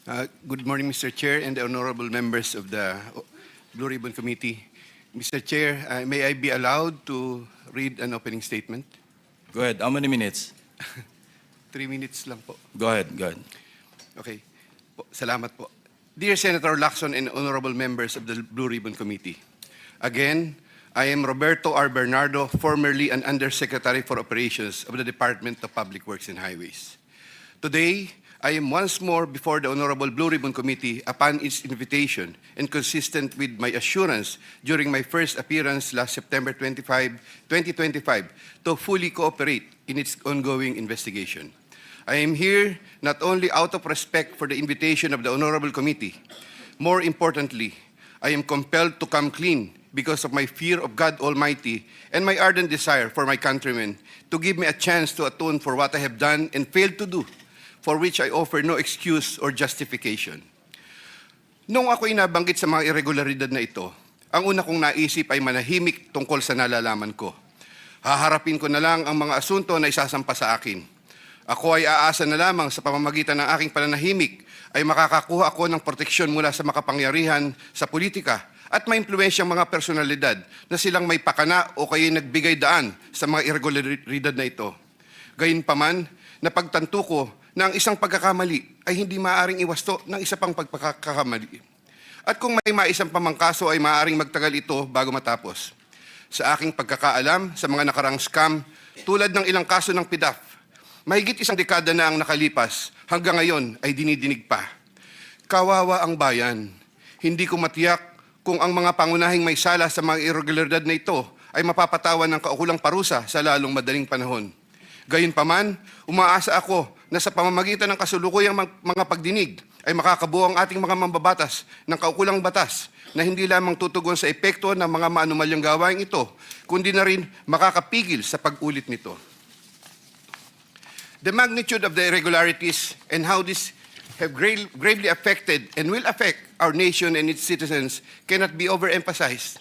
Good morning, Mr. Chair and the honorable members of the Blue Ribbon Committee. Mr. Chair, may I be allowed to read an opening statement? Go ahead. How many minutes? 3 minutes lang po. Go ahead. Okay. Salamat po. Dear Senator Lacson and honorable members of the Blue Ribbon Committee, again, I am Roberto R. Bernardo, formerly an Undersecretary for Operations of the Department of Public Works and Highways. Today, I am once more before the Honorable Blue Ribbon Committee upon its invitation and consistent with my assurance during my first appearance last September 25, 2025 to fully cooperate in its ongoing investigation. I am here not only out of respect for the invitation of the Honorable Committee, more importantly, I am compelled to come clean because of my fear of God Almighty and my ardent desire for my countrymen to give me a chance to atone for what I have done and failed to do, for which I offer no excuse or justification. Nung ako'y nabanggit sa mga irregularidad na ito, ang una kong naisip ay manahimik tungkol sa nalalaman ko. Haharapin ko na lang ang mga asunto na isasampa sa akin. Ako ay aasa na lamang sa pamamagitan ng aking pananahimik ay makakakuha ako ng proteksyon mula sa makapangyarihan sa politika at maimpluwensyang mga personalidad na silang may pakana o kaya nagbigay daan sa mga irregularidad na ito. Gayunpaman, napagtanto ko na ang isang pagkakamali ay hindi maaaring iwasto ng isa pang pagkakamali. At kung may maisang pamangkaso ay maaaring magtagal ito bago matapos. Sa aking pagkakaalam sa mga nakarang scam, tulad ng ilang kaso ng PDAF, mahigit 1 dekada na ang nakalipas, hanggang ngayon ay dinidinig pa. Kawawa ang bayan. Hindi ko matiyak kung ang mga pangunahing may sala sa mga irregularidad na ito ay mapapatawan ng kaukulang parusa sa lalong madaling panahon. Gayunpaman, umaasa ako na sa pamamagitan ng kasalukuyang mga pagdinig ay makakabuo ang ating mga mambabatas ng kaukulang batas na hindi lamang tutugon sa epekto ng mga maanumalyang gawain ito, kundi na rin makakapigil sa pag-ulit nito. The magnitude of the irregularities and how this have gravely affected and will affect our nation and its citizens cannot be overemphasized.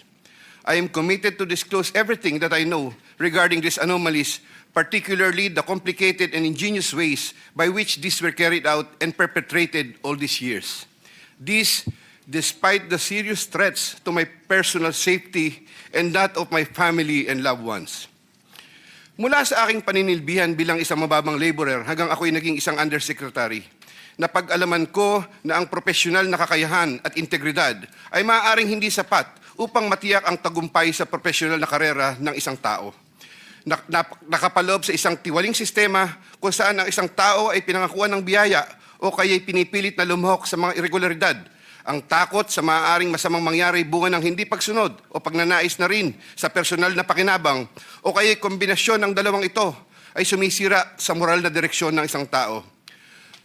I am committed to disclose everything that I know regarding these anomalies, particularly the complicated and ingenious ways by which these were carried out and perpetrated all these years. This, despite the serious threats to my personal safety and that of my family and loved ones. Mula sa aking paninilbihan bilang isang mababang laborer hanggang ako'y naging isang undersecretary, napag-alaman ko na ang profesional na kakayahan at integridad ay maaaring hindi sapat upang matiyak ang tagumpay sa profesional na karera ng isang tao. Nakapaloob sa isang tiwaling sistema kung saan ang isang tao ay pinangakuan ng biyaya o kaya'y pinipilit na lumahok sa mga irregularidad. Ang takot sa maaaring masamang mangyari bunga ng hindi pagsunod o pagnanais na rin sa personal na pakinabang o kaya'y kombinasyon ng dalawang ito ay sumisira sa moral na direksyon ng isang tao.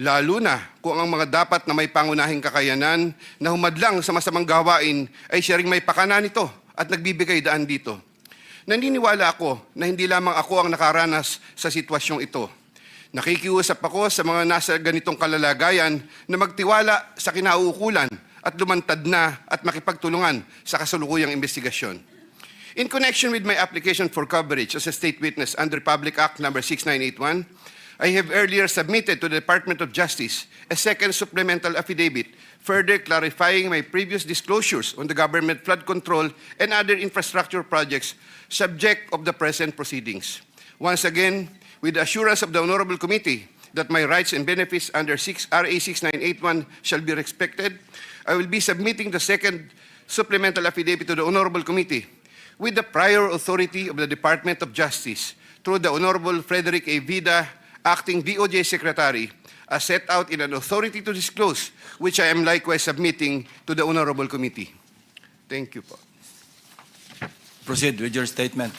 Lalo na kung ang mga dapat na may pangunahing kakayanan na humadlang sa masamang gawain ay siya ring may pakana nito at nagbibigay daan dito. Naniniwala ako na hindi lamang ako ang nakaranas sa sitwasyong ito. Nakikiusap ako sa mga nasa ganitong kalalagayan na magtiwala sa kinauukulan at lumantad na at makipagtulungan sa kasalukuyang investigasyon. In connection with my application for coverage as a state witness under Public Act No. 6981, I have earlier submitted to the Department of Justice a second supplemental affidavit further clarifying my previous disclosures on the government flood control and other infrastructure projects subject of the present proceedings. Once again, with the assurance of the Honorable Committee that my rights and benefits under RA 6981 shall be respected, I will be submitting the second supplemental affidavit to the Honorable Committee with the prior authority of the Department of Justice through the Honorable Frederick A. Vida, Acting DOJ Secretary, as set out in an authority to disclose, which I am likewise submitting to the Honorable Committee. Thank you po. Proceed with your statement.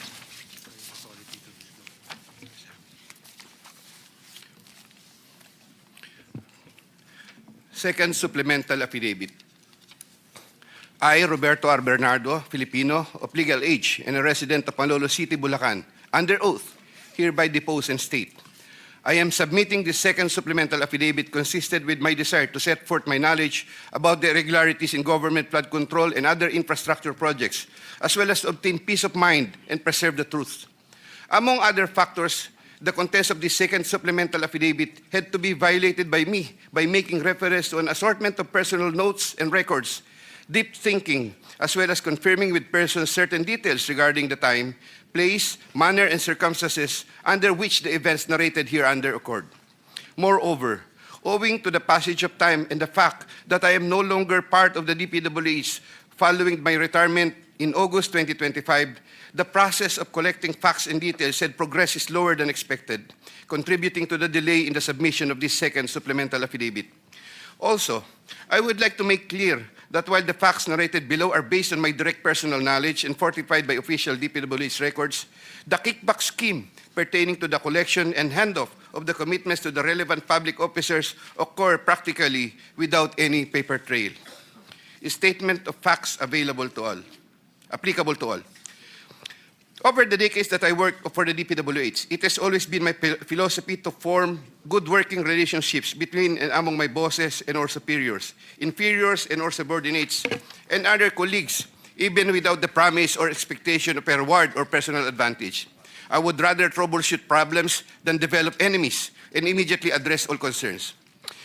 Second supplemental affidavit. I, Roberto R. Bernardo, Filipino, of legal age and a resident of Malolo City, Bulacan, under oath, hereby depose and state. I am submitting this second supplemental affidavit consisted with my desire to set forth my knowledge about the irregularities in government flood control and other infrastructure projects, as well as to obtain peace of mind and preserve the truth. Among other factors the contents of this second supplemental affidavit had to be violated by me by making reference to an assortment of personal notes and records, deep thinking, as well as confirming with persons certain details regarding the time, place, manner, and circumstances under which the events narrated hereunder occurred. Moreover, owing to the passage of time and the fact that I am no longer part of the DPWH following my retirement in August 2025, the process of collecting facts and details had progressed slower than expected, contributing to the delay in the submission of this second supplemental affidavit. Also, I would like to make clear that while the facts narrated below are based on my direct personal knowledge and fortified by official DPWH records, the kickback scheme pertaining to the collection and handoff of the commitments to the relevant public officers occur practically without any paper trail. A statement of facts available to all, applicable to all. Over the decades that I worked for the DPWH, it has always been my philosophy to form good working relationships between and among my bosses and or superiors, inferiors and or subordinates, and other colleagues, even without the promise or expectation of a reward or personal advantage. I would rather troubleshoot problems than develop enemies and immediately address all concerns.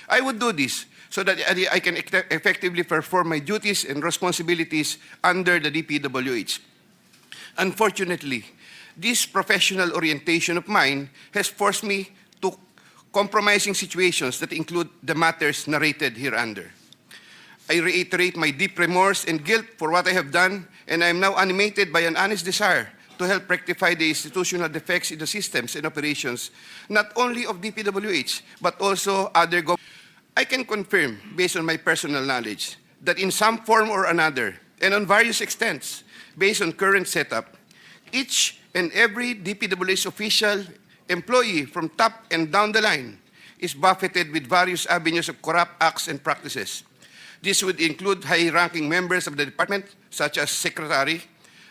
I would do this so that I can effectively perform my duties and responsibilities under the DPWH. Unfortunately, this professional orientation of mine has forced me to compromising situations that include the matters narrated hereunder. I reiterate my deep remorse and guilt for what I have done, and I am now animated by an honest desire to help rectify the institutional defects in the systems and operations, not only of DPWH, but also other governments. I can confirm, based on my personal knowledge, that in some form or another, and on various extents, based on current setup, each and every DPWH official, employee from top and down the line is buffeted with various avenues of corrupt acts and practices. This would include high-ranking members of the department, such as secretary,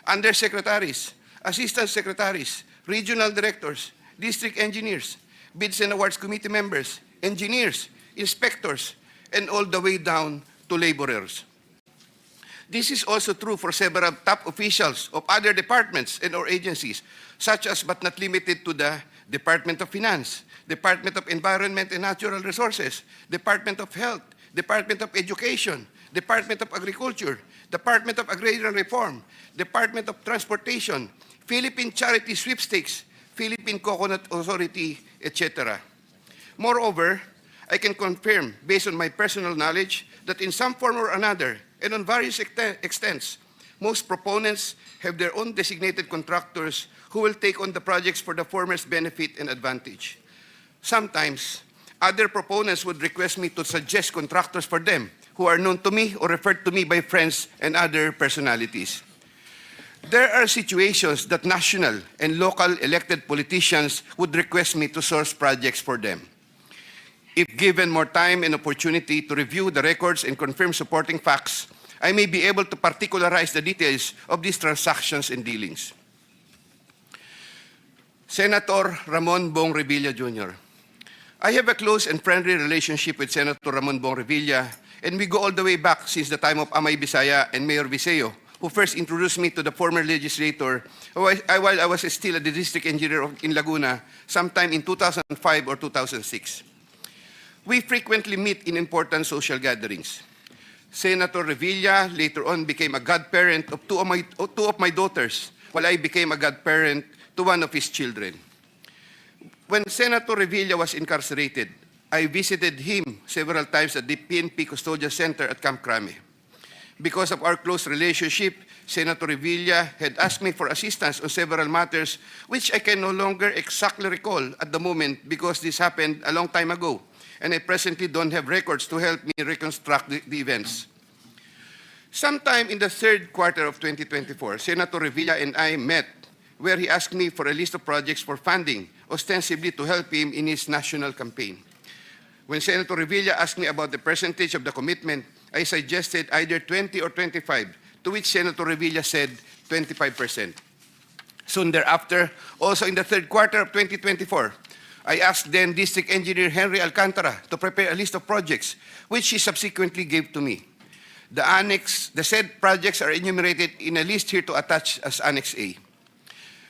undersecretaries, assistant secretaries, regional directors, district engineers, bids and awards committee members, engineers, inspectors, and all the way down to laborers. This is also true for several top officials of other departments and or agencies, such as but not limited to the Department of Finance, Department of Environment and Natural Resources, Department of Health, Department of Education, Department of Agriculture, Department of Agrarian Reform, Department of Transportation, Philippine Charity Sweepstakes, Philippine Coconut Authority, etc. Moreover, I can confirm, based on my personal knowledge, that in some form or another, and on various extents, most proponents have their own designated contractors who will take on the projects for the former's benefit and advantage. Sometimes, other proponents would request me to suggest contractors for them who are known to me or referred to me by friends and other personalities. There are situations that national and local elected politicians would request me to source projects for them. If given more time and opportunity to review the records and confirm supporting facts, I may be able to particularize the details of these transactions and dealings. Senator Ramon Bong Revilla Jr. I have a close and friendly relationship with Senator Ramon Bong Revilla, and we go all the way back since the time of Amay Bisaya and Mayor Viseo, who first introduced me to the former legislator while I was still a district engineer in Laguna sometime in 2005 or 2006. We frequently meet in important social gatherings. Senator Revilla later on became a godparent of two of my daughters, while I became a godparent to one of his children. When Senator Revilla was incarcerated, I visited him several times at the PNP Custodial Center at Camp Crame. Because of our close relationship, Senator Revilla had asked me for assistance on several matters which I can no longer exactly recall at the moment because this happened a long time ago, and I presently don't have records to help me reconstruct the events. Sometime in the third quarter of 2024, Senator Revilla and I met where he asked me for a list of projects for funding, ostensibly to help him in his national campaign. When Senator Revilla asked me about the percentage of the commitment, I suggested either 20 or 25, to which Senator Revilla said 25%. Soon thereafter, also in the third quarter of 2024, I asked then District Engineer Henry Alcantara to prepare a list of projects, which he subsequently gave to me. The said projects are enumerated in a list here to attach as Annex A.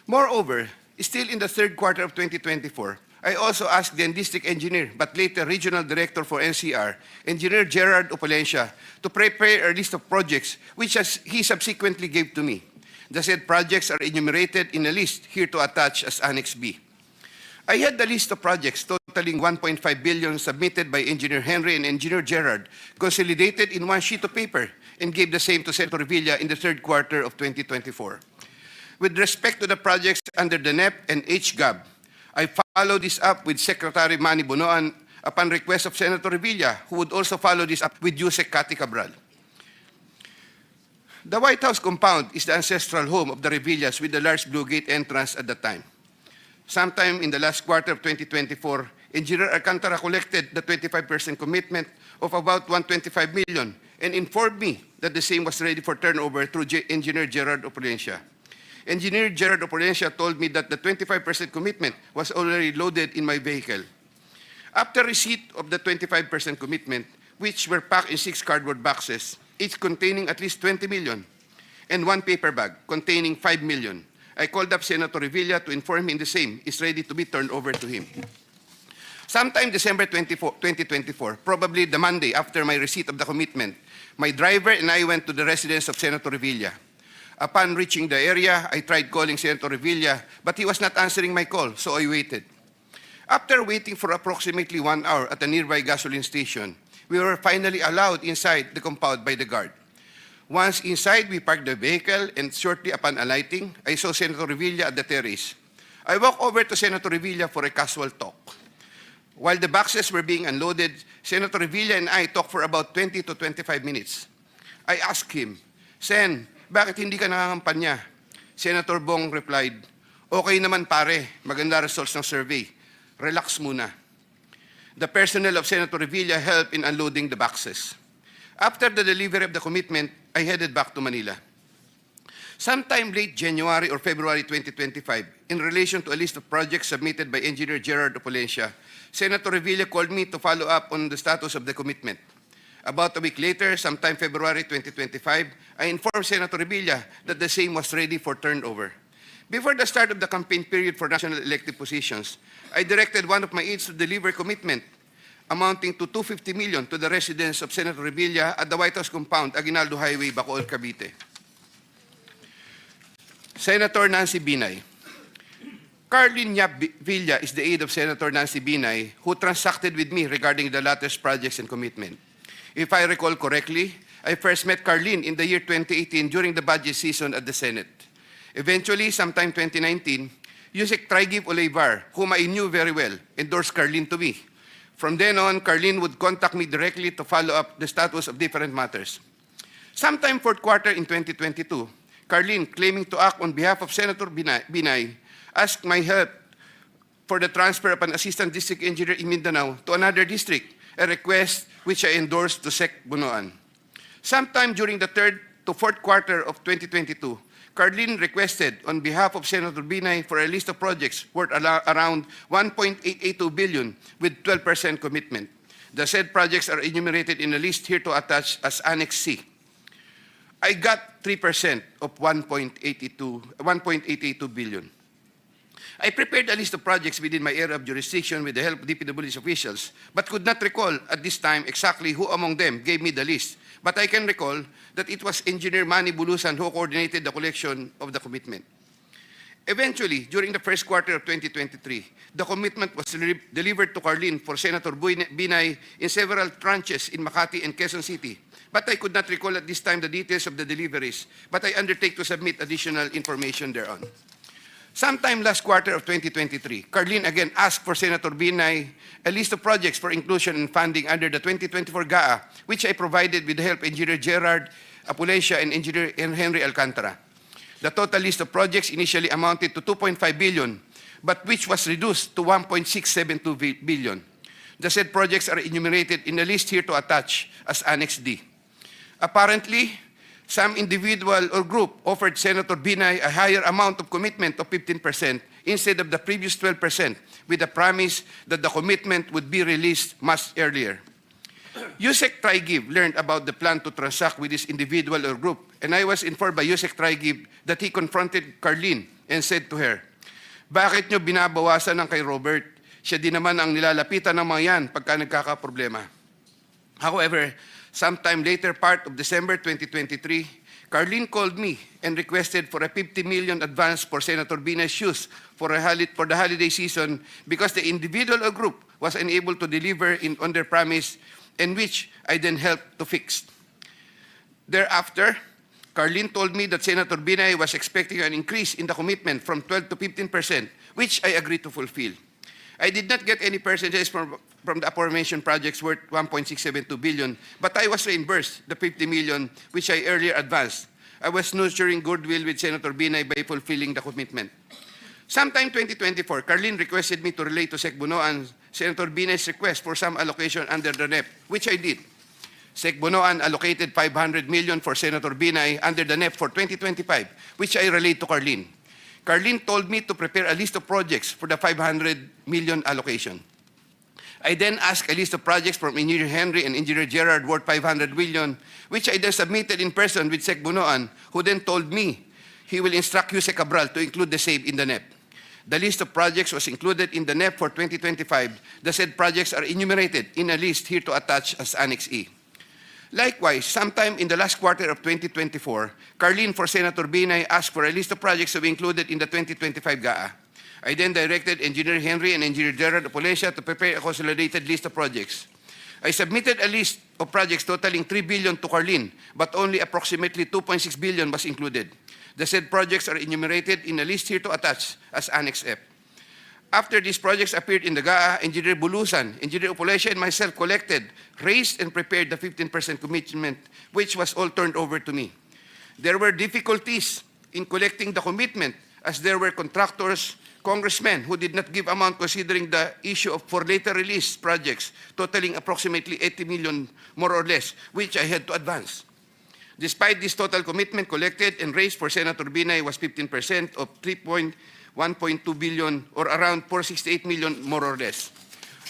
Moreover, Still in the third quarter of 2024, I also asked then district engineer, but later regional director for NCR, Engineer Gerard Opolencia, to prepare a list of projects which he subsequently gave to me. The said projects are enumerated in a list here to attach as Annex B. I had the list of projects totaling 1.5 billion submitted by Engineer Henry and Engineer Gerard, consolidated in one sheet of paper, and gave the same to Senator Revilla in the third quarter of 2024. With respect to the projects under the NEP and HGAB, I followed this up with Secretary Manny Bonoan upon request of Senator Revilla, who would also follow this up with Usec Cabral. The White House compound is the ancestral home of the Revillas with the large Blue Gate entrance at the time. Sometime in the last quarter of 2024, Engineer Alcantara collected the 25% commitment of about 125 million and informed me that the same was ready for turnover through Engineer Gerard Opolencia. Engineer Gerard Opolencia told me that the 25% commitment was already loaded in my vehicle. After receipt of the 25% commitment, which were packed in 6 cardboard boxes, each containing at least 20 million, and 1 paper bag containing 5 million, I called up Senator Revilla to inform him the same is ready to be turned over to him. Sometime December 2024, probably the Monday after my receipt of the commitment, my driver and I went to the residence of Senator Revilla. Upon reaching the area, I tried calling Senator Revilla, but he was not answering my call, so I waited. After waiting for approximately 1 hour at a nearby gasoline station, we were finally allowed inside the compound by the guard. Once inside, we parked the vehicle, and shortly upon alighting, I saw Senator Revilla at the terrace. I walked over to Senator Revilla for a casual talk. While the boxes were being unloaded, Senator Revilla and I talked for about 20 to 25 minutes. I asked him, "Sen, bakit hindi ka nangangampanya?" Senator Bong replied, "Okay naman pare, maganda results ng survey. Relax muna." The personnel of Senator Revilla helped in unloading the boxes. After the delivery of the commitment, I headed back to Manila. Sometime late January or February 2025, in relation to a list of projects submitted by Engineer Gerard Opolencia, Senator Revilla called me to follow up on the status of the commitment. About a week later, sometime February 2025, I informed Senator Revilla that the same was ready for turnover. Before the start of the campaign period for national elective positions, I directed one of my aides to deliver commitment amounting to 250 million to the residence of Senator Revilla at the White House compound, Aguinaldo Highway, Bacoor, Cavite. Senator Nancy Binay. Carlin Yap Villa is the aide of Senator Nancy Binay, who transacted with me regarding the latter's projects and commitment. If I recall correctly, I first met Carlin in the year 2018 during the budget season at the Senate. Eventually, sometime 2019, Usec Trigiv Olivar, whom I knew very well, endorsed Carlin to me. From then on, Carlin would contact me directly to follow up the status of different matters. Sometime fourth quarter in 2022, Carlin, claiming to act on behalf of Senator Binay, asked my help for the transfer of an assistant district engineer in Mindanao to another district, a request which I endorsed to Sec Bonoan. Sometime during the third to fourth quarter of 2022, Carlin requested on behalf of Senator Binay for a list of projects worth around 1.882 billion with 12% commitment. The said projects are enumerated in a list here to attach as Annex C. I got 3% of 1.882 billion. I prepared a list of projects within my area of jurisdiction with the help of DPWH officials, but could not recall at this time exactly who among them gave me the list. But I can recall that it was Engineer Manny Bulusan who coordinated the collection of the commitment. Eventually, during the first quarter of 2023, the commitment was delivered to Carlin for Senator Binay in several tranches in Makati and Quezon City. But I could not recall at this time the details of the deliveries, but I undertake to submit additional information thereon. Sometime last quarter of 2023, Carlin again asked for Senator Binay a list of projects for inclusion and funding under the 2024 GAA, which I provided with the help of Engineer Gerard Opolencia and Engineer Henry Alcantara. The total list of projects initially amounted to 2.5 billion, but which was reduced to 1.672 billion. The said projects are enumerated in the list here to attach as Annex D. Apparently, some individual or group offered Senator Binay a higher amount of commitment of 15% instead of the previous 12%, with the promise that the commitment would be released much earlier. Usec Trigiv learned about the plan to transact with this individual or group, and I was informed by Usec Trigiv that he confronted Carlin and said to her, Bakit nyo binabawasan ng kay Robert? Siya din naman ang nilalapitan ng mga yan pagka nagkakaproblema. However, sometime later part of December 2023, Carlene called me and requested for a 50 million advance for Senator Binay's shoes for the holiday season because the individual or group was unable to deliver on their promise, and which I then helped to fix. Thereafter, Carlene told me that Senator Binay was expecting an increase in the commitment from 12 to 15%, which I agreed to fulfill. I did not get any percentages from the aforementioned projects worth 1.672 billion, but I was reimbursed the 50 million which I earlier advanced. I was nurturing goodwill with Senator Binay by fulfilling the commitment. Sometime 2024, Carlene requested me to relay to Sec Bonoan Senator Binay's request for some allocation under the NEP, which I did. Sec Bonoan allocated 500 million for Senator Binay under the NEP for 2025, which I relayed to Carlene. Carlene told me to prepare a list of projects for the 500 million allocation. I then asked a list of projects from Engineer Henry and Engineer Gerard worth 500 million, which I then submitted in person with Sec Bonoan, who then told me he will instruct Usec Cabral to include the same in the NEP. The list of projects was included in the NEP for 2025. The said projects are enumerated in a list here to attach as Annex E. Likewise, sometime in the last quarter of 2024, Carlene for Senator Binay asked for a list of projects to be included in the 2025 GAA. I then directed Engineer Henry and Engineer Gerard to prepare a consolidated list of projects. I submitted a list of projects totaling 3 billion to Carlene, but only approximately 2.6 billion was included. The said projects are enumerated in a list here to attach as Annex F. After these projects appeared in the GAA, Engineer Bulusan, Engineer Upolesya, and myself collected, raised, and prepared the 15% commitment, which was all turned over to me. There were difficulties in collecting the commitment as there were contractors, congressmen who did not give amount considering the issue of for later release projects totaling approximately 80 million more or less, which I had to advance. Despite this total commitment collected and raised for Senator Binay was 15% of 1.2 billion or around 468 million more or less.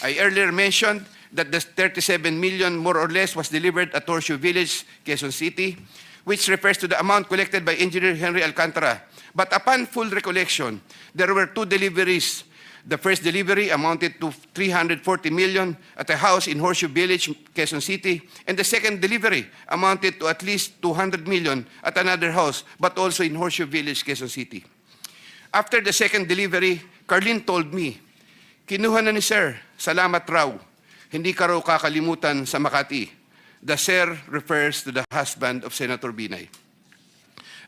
I earlier mentioned that the 37 million more or less was delivered at Horseshoe Village, Quezon City, which refers to the amount collected by Engineer Henry Alcantara. But upon full recollection, there were two deliveries. The first delivery amounted to 340 million at a house in Horseshoe Village, Quezon City, and the second delivery amounted to at least 200 million at another house, but also in Horseshoe Village, Quezon City. After the second delivery, Carlene told me, "Kinuha na ni Sir, salamat raw. Hindi ka raw kakalimutan sa Makati." The Sir refers to the husband of Senator Binay.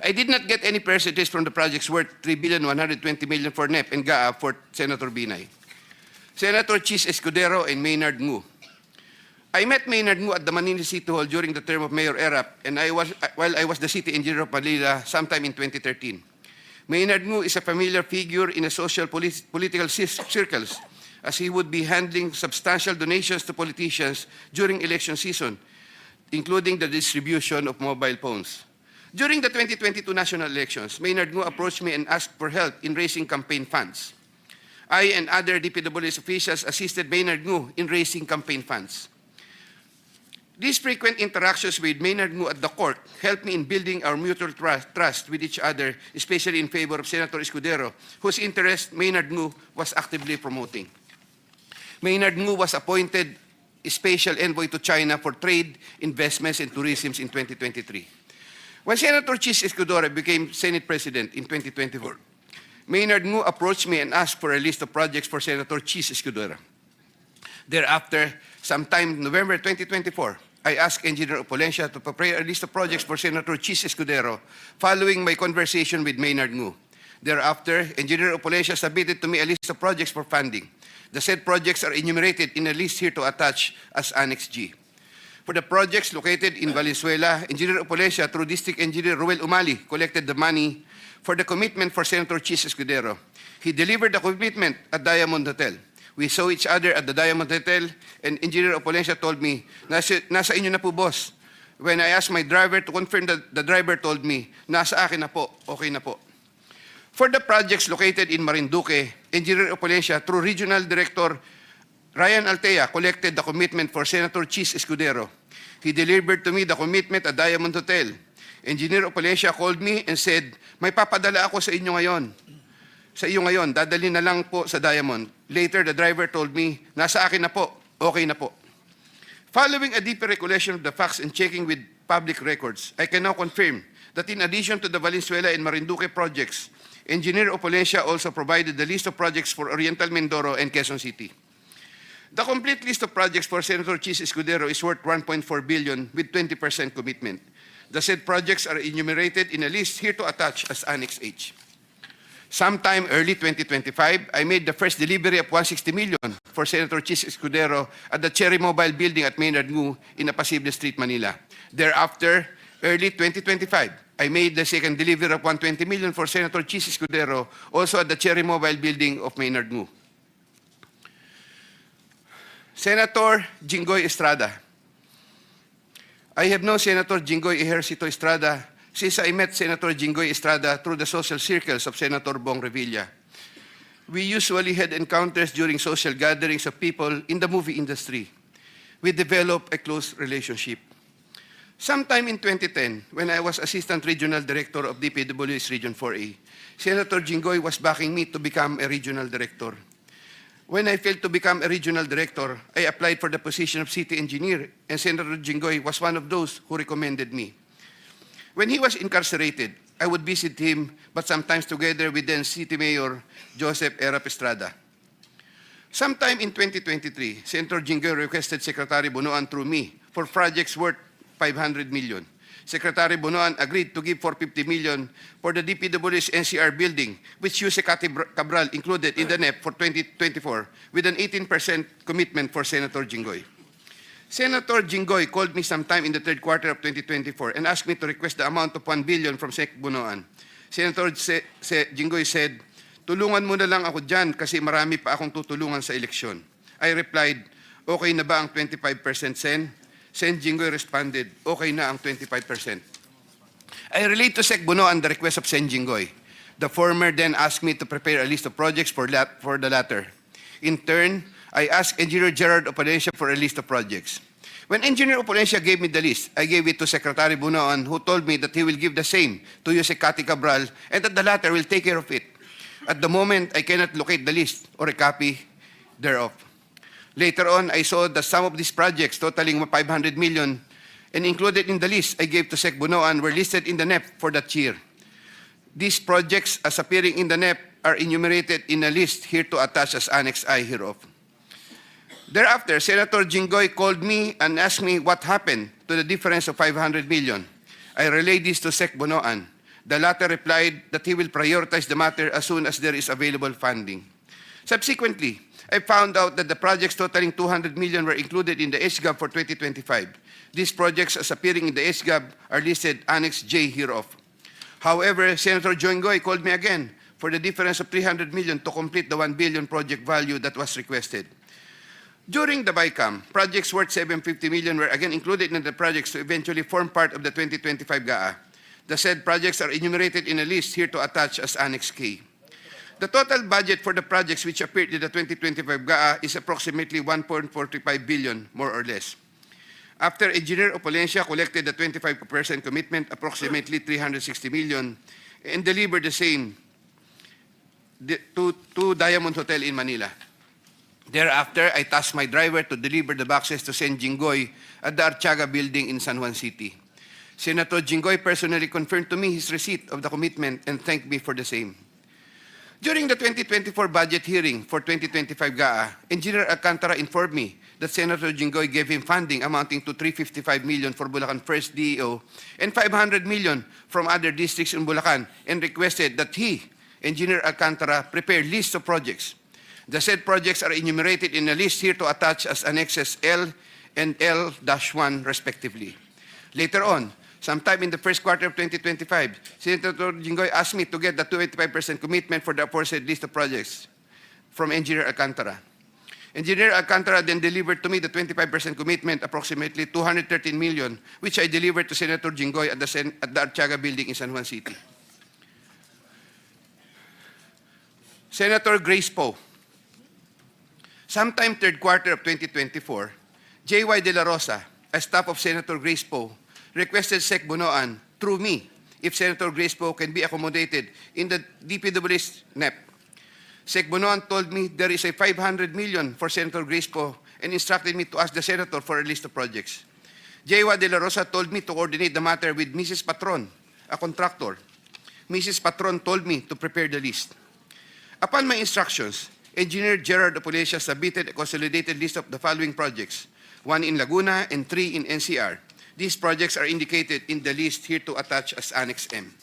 I did not get any percentage from the projects worth 3,120 million for NEP and GAA for Senator Binay. Senator Chis Escudero and Maynard Ngu. I met Maynard Ngu at the Manila City Hall during the term of Mayor Erap, and while I was the city engineer of Balita sometime in 2013. Maynard Ngu is a familiar figure in the social political circles, as he would be handling substantial donations to politicians during election season, including the distribution of mobile phones. During the 2022 national elections, Maynard Ngu approached me and asked for help in raising campaign funds. I and other DPWH officials assisted Maynard Ngu in raising campaign funds. These frequent interactions with Maynard Ngu at the court helped me in building our mutual trust with each other, especially in favor of Senator Escudero, whose interest Maynard Ngu was actively promoting. Maynard Ngu was appointed Special Envoy to China for Trade, Investments, and Tourism in 2023. When Senator Chis Escudero became Senate President in 2024, Maynard Ngu approached me and asked for a list of projects for Senator Chis Escudero. Thereafter, sometime November 2024, I asked Engineer Upolesya to prepare a list of projects for Senator Chis Escudero following my conversation with Maynard Ngu. Thereafter, Engineer Upolesya submitted to me a list of projects for funding. The said projects are enumerated in a list here to attach as Annex G. For the projects located in Valenzuela, Engineer Upolesya, through District Engineer Ruel Umali, collected the money for the commitment for Senator Chis Escudero. He delivered the commitment at Diamond Hotel. We saw each other at the Diamond Hotel, and Engineer Upolesya told me, nasa inyo na po, boss. When I asked my driver to confirm, the driver told me, nasa akin na po, okay na po. For the projects located in Marinduque, Engineer Upolesya, through Regional Director Ryan Altea, collected the commitment for Senator Chis Escudero. He delivered to me the commitment at Diamond Hotel. Engineer Upolesya called me and said, "May papadala ako sa inyo ngayon." sa iyo ngayon, dadali na lang po sa Diamond. Later, the driver told me, nasa akin na po, okay na po. Following a deeper recollection of the facts and checking with public records, I can now confirm that in addition to the Valenzuela and Marinduque projects, Engineer Opolencia also provided the list of projects for Oriental Mindoro and Quezon City. The complete list of projects for Senator Chis Escudero is worth 1.4 billion with 20% commitment. The said projects are enumerated in a list here to attach as Annex H. Sometime early 2025, I made the first delivery of 160 million for Senator Chis Escudero at the Cherry Mobile Building at Maynard Ngu in Apacible Street, Manila. Thereafter, early 2025, I made the second delivery of 120 million for Senator Chis Escudero, also at the Cherry Mobile Building of Maynard Ngu. Senator Jinggoy Estrada. I have known Senator Jinggoy Ejercito Estrada since I met Senator Jinggoy Estrada through the social circles of Senator Bong Revilla. We usually had encounters during social gatherings of people in the movie industry. We developed a close relationship. Sometime in 2010, when I was Assistant Regional Director of DPWH Region 4A, Senator Jinggoy was backing me to become a Regional Director. When I failed to become a Regional Director, I applied for the position of City Engineer, and Senator Jinggoy was one of those who recommended me. When he was incarcerated, I would visit him, but sometimes together with then City Mayor Joseph Erap Estrada. Sometime in 2023, Senator Jinggoy requested Secretary Bonoan through me for projects worth 500 million. Secretary Bonoan agreed to give 450 million for the DPWH NCR building, which Usec Cabral included in the NEP for 2024, with an 18% commitment for Senator Jinggoy. Senator Jinggoy called me sometime in the third quarter of 2024 and asked me to request the amount of 1 billion from Sec Bonoan. Senator Jinggoy said, tulungan mo na lang ako dyan kasi marami pa akong tutulungan sa eleksyon. I replied, okay na ba ang 25% Sen? Sen Jinggoy responded, okay na ang 25%. I relayed to Sec Bonoan the request of Sen Jinggoy. The former then asked me to prepare a list of projects for the latter. In turn, I asked Engineer Gerard Opolencia for a list of projects. When Engineer Opolencia gave me the list, I gave it to Secretary Bonoan, who told me that he will give the same to Usec Cabral and that the latter will take care of it. At the moment, I cannot locate the list or a copy thereof. Later on, I saw that some of these projects totaling 500 million and included in the list I gave to Sec Bonoan were listed in the NEP for that year. These projects, as appearing in the NEP, are enumerated in a list here to attach as Annex I hereof. Thereafter, Senator Jinggoy called me and asked me what happened to the difference of 500 million. I relayed this to Sec Bonoan. The latter replied that he will prioritize the matter as soon as there is available funding. Subsequently, I found out that the projects totaling 200 million were included in the SGAB for 2025. These projects, as appearing in the SGAB, are listed Annex J hereof. However, Senator Jinggoy called me again for the difference of 300 million to complete the 1 billion project value that was requested. During the BICAM, projects worth 750 million were again included in the projects to eventually form part of the 2025 GAA. The said projects are enumerated in a list here to attach as Annex K. The total budget for the projects which appeared in the 2025 GAA is approximately 1.45 billion, more or less. After Engineer Opolencia collected the 25% commitment, approximately 360 million, and delivered the same to Diamond Hotel in Manila. Thereafter, I tasked my driver to deliver the boxes to Sen Jinggoy at the Archaga building in San Juan City. Senator Jinggoy personally confirmed to me his receipt of the commitment and thanked me for the same. During the 2024 budget hearing for 2025 GAA, Engineer Alcantara informed me that Senator Jinggoy gave him funding amounting to 355 million for Bulacan First DEO and 500 million from other districts in Bulacan and requested that he, Engineer Alcantara, prepare lists of projects. The said projects are enumerated in a list here to attach as annexes L and L-1 respectively. Later on, sometime in the first quarter of 2025, Senator Jinggoy asked me to get the 25% commitment for the aforesaid list of projects from Engineer Alcantara. Engineer Alcantara then delivered to me the 25% commitment, approximately 213 million, which I delivered to Senator Jinggoy at the Archaga building in San Juan City. Senator Grace Poe. Sometime third quarter of 2024, J.Y. De La Rosa, a staff of Senator Grace Poe, requested Sec Bonoan through me if Senator Grace Poe can be accommodated in the DPWH NEP Sec Bonoan told me there is a 500 million for Senator Grace Poe and instructed me to ask the Senator for a list of projects. Jewa de la Rosa told me to coordinate the matter with Mrs. Patron, a contractor. Mrs. Patron told me to prepare the list. Upon my instructions, Engineer Gerard Apolescia submitted a consolidated list of the following projects, 1 in Laguna and 3 in NCR. These projects are indicated in the list here to attach as Annex M.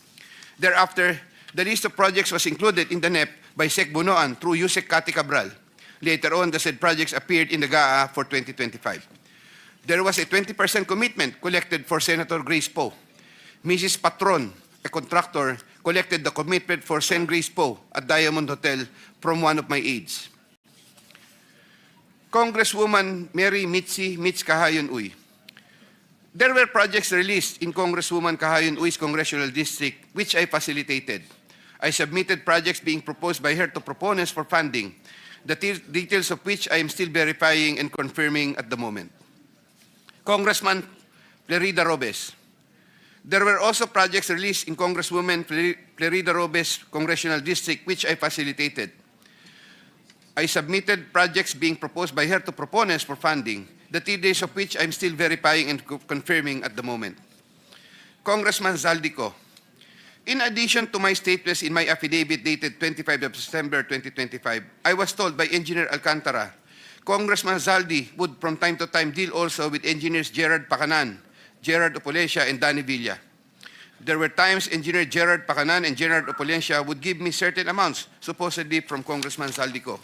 Thereafter, the list of projects was included in the NEP by Sec Bonoan through Usec Cabral. Later on, the said projects appeared in the GAA for 2025. There was a 20% commitment collected for Senator Grace Poe. Mrs. Patron, a contractor, collected the commitment for Sen. Grace Poe at Diamond Hotel from one of my aides. Congresswoman Mary Mitzi Kahayon Uy. There were projects released in Congresswoman Kahayon Uy's congressional district, which I facilitated. I submitted projects being proposed by her to proponents for funding, the details of which I am still verifying and confirming at the moment. Congressman Florida Robes. There were also projects released in Congresswoman Florida Robes' congressional district, which I facilitated. I submitted projects being proposed by her to proponents for funding, the details of which I'm still verifying and confirming at the moment. Congressman Zaldico. In addition to my statements in my affidavit dated 25 of September 2025, I was told by Engineer Alcantara, Congressman Zaldi would from time to time deal also with Engineers Gerard Pacanan, Gerard Apolescia, and Danny Villa. There were times Engineer Gerard Pacanan and Gerard Apolescia would give me certain amounts, supposedly from Congressman Zaldico.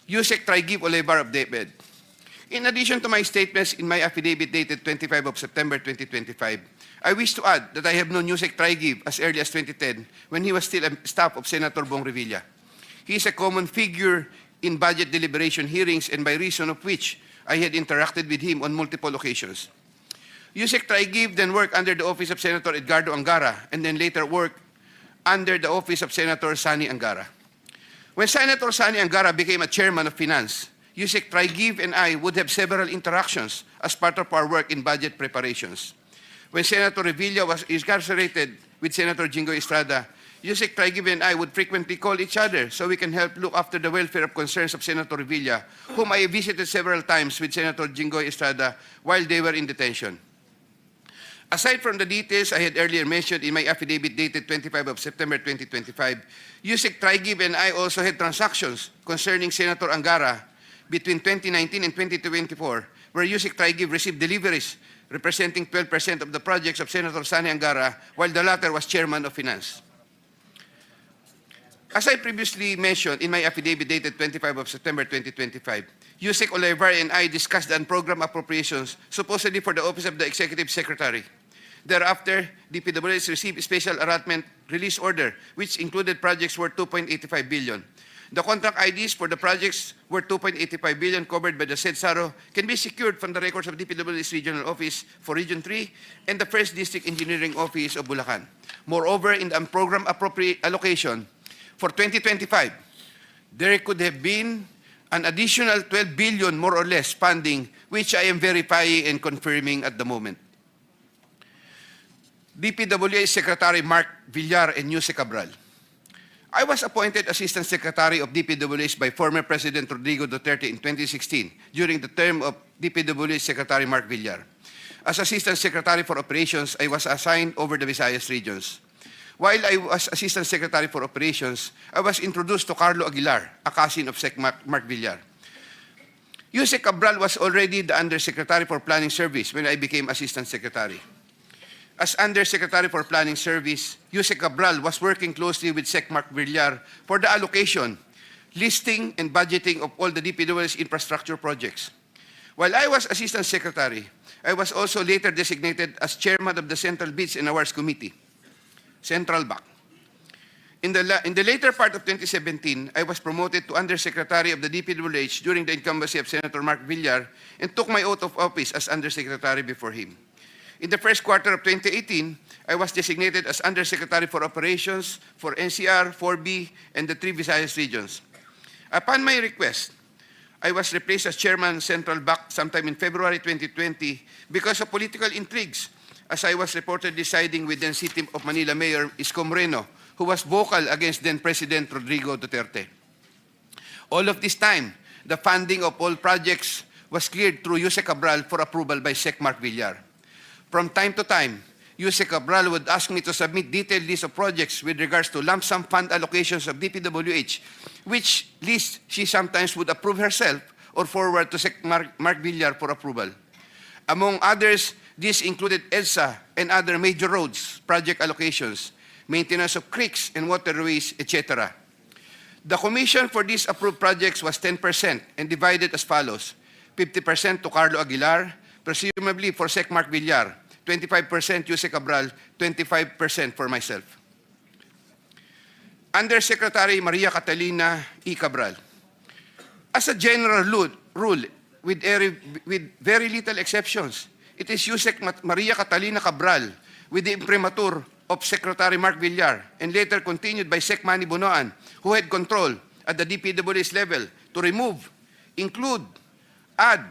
Usec Tri-Give Olivar of David. In addition to my statements in my affidavit dated 25 of September 2025, I wish to add that I have known Usec Tri-Give as early as 2010 when he was still a staff of Senator Revilla. He is a common figure in budget deliberation hearings and by reason of which I had interacted with him on multiple occasions. Usec Tri-Give then worked under the office of Senator Edgardo Angara and then later worked under the office of Senator Sani Angara. When Senator Sani Angara became a chairman of finance, Usec Tri-Give and I would have several interactions as part of our work in budget preparations. When Senator Revilla was incarcerated with Senator Jinggoy Estrada, Usec Tri-Give and I would frequently call each other so we can help look after the welfare of concerns of Senator Revilla, whom I visited several times with Senator Jinggoy Estrada while they were in detention. Aside from the details I had earlier mentioned in my affidavit dated 25 of September 2025, Usec Tri-Give and I also had transactions concerning Senator Angara between 2019 and 2024, where Usec Tri-Give received deliveries representing 12% of the projects of Senator Sani Angara, while the latter was chairman of finance. As I previously mentioned in my affidavit dated 25 of September 2025, Usec Olivar and I discussed the unprogrammed appropriations supposedly for the Office of the Executive Secretary. Thereafter, DPWH received a special allotment release order, which included projects worth 2.85 billion. The contract IDs for the projects worth 2.85 billion covered by the said SARO can be secured from the records of DPWH Regional Office for Region 3 and the 1st District Engineering Office of Bulacan. Moreover, in the unprogrammed allocation for 2025, there could have been an additional 12 billion more or less funding, which I am verifying and confirming at the moment. DPWH Secretary Mark Villar and Usec Cabral. I was appointed Assistant Secretary of DPWH by former President Rodrigo Duterte in 2016 during the term of DPWH Secretary Mark Villar. As Assistant Secretary for Operations, I was assigned over the Visayas regions. While I was Assistant Secretary for Operations, I was introduced to Carlo Aguilar, a cousin of Sec Mark Villar. Usec Cabral was already the Undersecretary for Planning Service when I became Assistant Secretary. As Undersecretary for Planning Service, Usec Cabral was working closely with Sec Mark Villar for the allocation, listing, and budgeting of all the DPWH infrastructure projects. While I was Assistant Secretary, I was also later designated as Chairman of the Central Bids and Awards Committee, Central BAC. In the later part of 2017, I was promoted to Undersecretary of the DPWH during the incumbency of Senator Mark Villar and took my oath of office as Undersecretary before him. In the first quarter of 2018, I was designated as Undersecretary for Operations for NCR, 4B, and the 3 Visayas regions. Upon my request, I was replaced as Chairman Central BAC sometime in February 2020 because of political intrigues, as I was reportedly siding with then City of Manila Mayor Isko Moreno, who was vocal against then-President Rodrigo Duterte. All of this time, the funding of all projects was cleared through Usec Cabral for approval by Sec. Mark Villar. From time to time, Usec Cabral would ask me to submit detailed list of projects with regards to lump sum fund allocations of DPWH, which list she sometimes would approve herself or forward to Sec. Mark Villar for approval. Among others, this included EDSA and other major roads, project allocations, maintenance of creeks and waterways, etc. The commission for these approved projects was 10% and divided as follows: 50% to Carlo Aguilar, presumably for Sec. Mark Villar, 25% Usec Cabral, 25% for myself. Undersecretary Maria Catalina E. Cabral. As a general rule, with very little exceptions, it is Usec Maria Catalina Cabral, with the imprimatur of Secretary Mark Villar, and later continued by Sec. Manny Bonoan, who had control at the DPWH level to remove, include, add,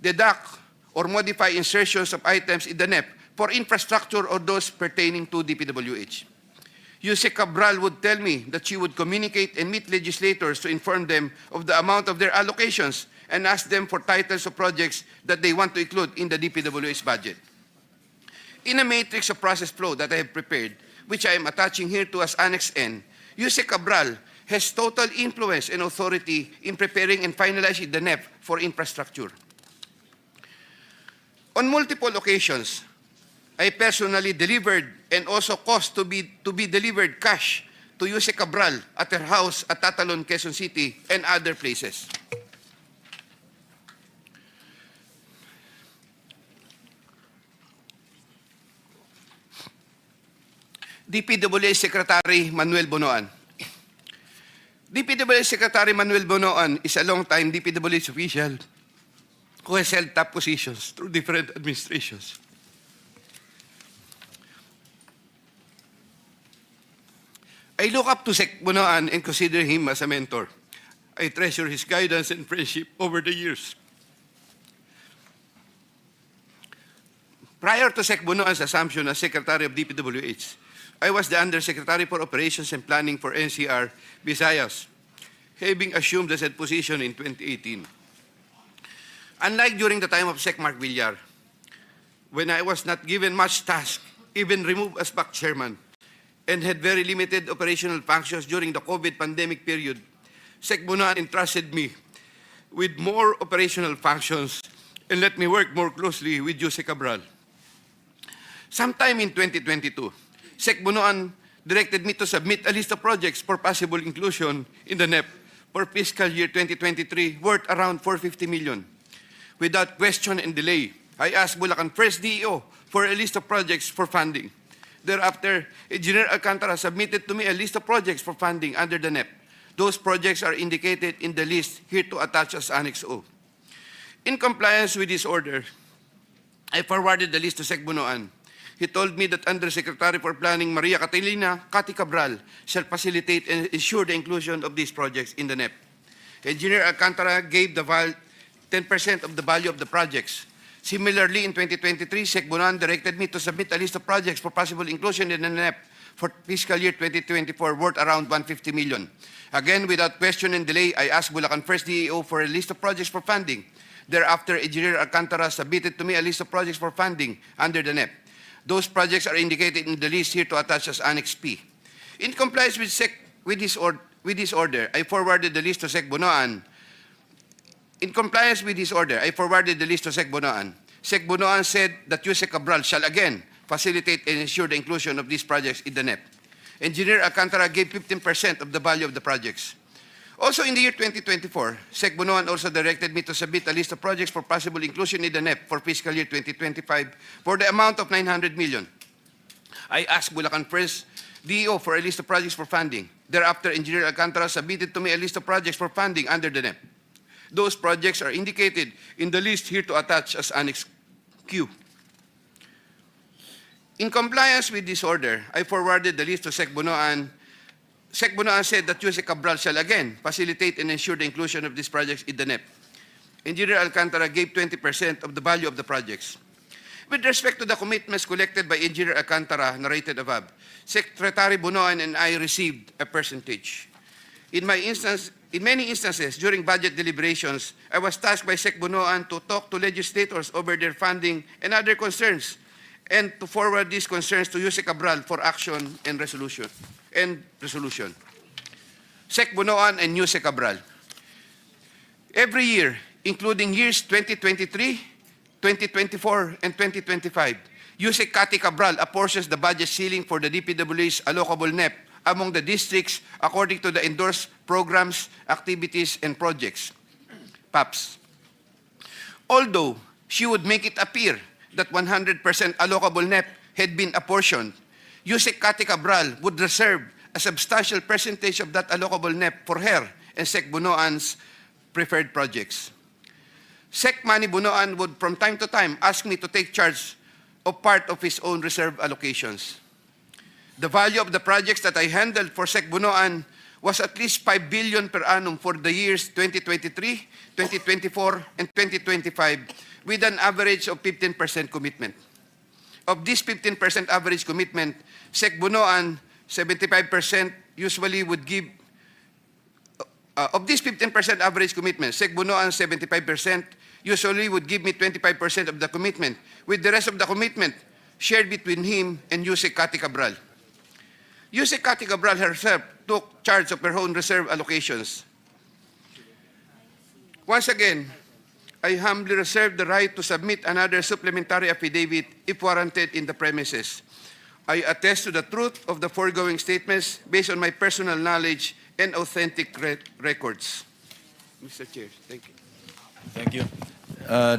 deduct, or modify insertions of items in the NEP for infrastructure or those pertaining to DPWH. Usec Cabral would tell me that she would communicate and meet legislators to inform them of the amount of their allocations and ask them for titles of projects that they want to include in the DPWH budget. In a matrix of process flow that I have prepared, which I am attaching here to as Annex N, Usec Cabral has total influence and authority in preparing and finalizing the NEP for infrastructure. On multiple occasions, I personally delivered and also caused to be delivered cash to Usec Cabral at her house at Tatalon, Quezon City, and other places. DPWH Secretary Manuel Bonoan. DPWH Secretary Manuel Bonoan is a long-time DPWH official who has held top positions through different administrations. I look up to Sec. Bonoan and consider him as a mentor. I treasure his guidance and friendship over the years. Prior to Sec. Bonoan's assumption as Secretary of DPWH, I was the Undersecretary for Operations and Planning for NCR Visayas, having assumed the said position in 2018. Unlike during the time of Sec. Mark Villar, when I was not given much task, even removed as back chairman, and had very limited operational functions during the COVID pandemic period, Sec. Bonoan entrusted me with more operational functions and let me work more closely with Usec Cabral. Sometime in 2022, Sec. Bonoan directed me to submit a list of projects for possible inclusion in the NEP for fiscal year 2023 worth around 450 million. Without question and delay, I asked Bulacan First DEO for a list of projects for funding. Thereafter, Engineer Alcantara submitted to me a list of projects for funding under the NEP. Those projects are indicated in the list here to attach as Annex O. In compliance with this order, I forwarded the list to Sec. Bonoan. He told me that Undersecretary for Planning Maria Catalina Cati Cabral shall facilitate and ensure the inclusion of these projects in the NEP. Engineer Alcantara gave the 10% of the value of the projects. Similarly, in 2023, Sec. Bonoan directed me to submit a list of projects for possible inclusion in the NEP for fiscal year 2024 worth around 150 million. Again, without question and delay, I asked Bulacan First DEO for a list of projects for funding. Thereafter, Engineer Alcantara submitted to me a list of projects for funding under the NEP. Those projects are indicated in the list here to attach as Annex P. In compliance with this order, I forwarded the list to Sec. Bonoan. In compliance with this order, I forwarded the list to Sec. Bonoan. Sec. Bonoan said that Usec Cabral shall again facilitate and ensure the inclusion of these projects in the NEP. Engineer Alcantara gave 15% of the value of the projects. Also in the year 2024, Sec. Bonoan also directed me to submit a list of projects for possible inclusion in the NEP for fiscal year 2025 for the amount of 900 million. I asked Bulacan First DEO for a list of projects for funding. Thereafter, Engineer Alcantara submitted to me a list of projects for funding under the NEP. Those projects are indicated in the list here to attach as Annex Q. In compliance with this order, I forwarded the list to Sec. Bonoan. Sec. Bonoan said that Usec Cabral shall again facilitate and ensure the inclusion of these projects in the NEP. Engineer Alcantara gave 20% of the value of the projects. With respect to the commitments collected by Engineer Alcantara narrated above, Secretary Bonoan and I received a percentage. In many instances during budget deliberations, I was tasked by Sec Bonoan to talk to legislators over their funding and other concerns, and to forward these concerns to Usec Cabral for action and resolution. Sec Bonoan and Usec Cabral. Every year, including years 2023, 2024, and 2025, Usec Cabral apportions the budget ceiling for the DPWH's allocable NEP among the districts according to the endorsed programs, activities, and projects, PAPs. Although she would make it appear that 100% allocable NEP had been apportioned, Usec Cabral would reserve a substantial percentage of that allocable NEP for her and Sec Bonoan's preferred projects. Sec Manny Bonoan would from time to time ask me to take charge of part of his own reserve allocations. The value of the projects that I handled for Sec Bonoan was at least 5 billion per annum for the years 2023, 2024, and 2025, with an average of 15% commitment. Of this 15% average commitment, Sec Bonoan 75% usually would give. Of this 15% average commitment, Sec Bonoan 75% usually would give me 25% of the commitment, with the rest of the commitment shared between him and Usec Cabral. Usec Cabral herself took charge of her own reserve allocations. Once again, I humbly reserve the right to submit another supplementary affidavit if warranted in the premises. I attest to the truth of the foregoing statements based on my personal knowledge and authentic records. Mr. Chair, thank you. Thank you.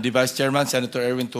The Vice Chairman, Senator Erwin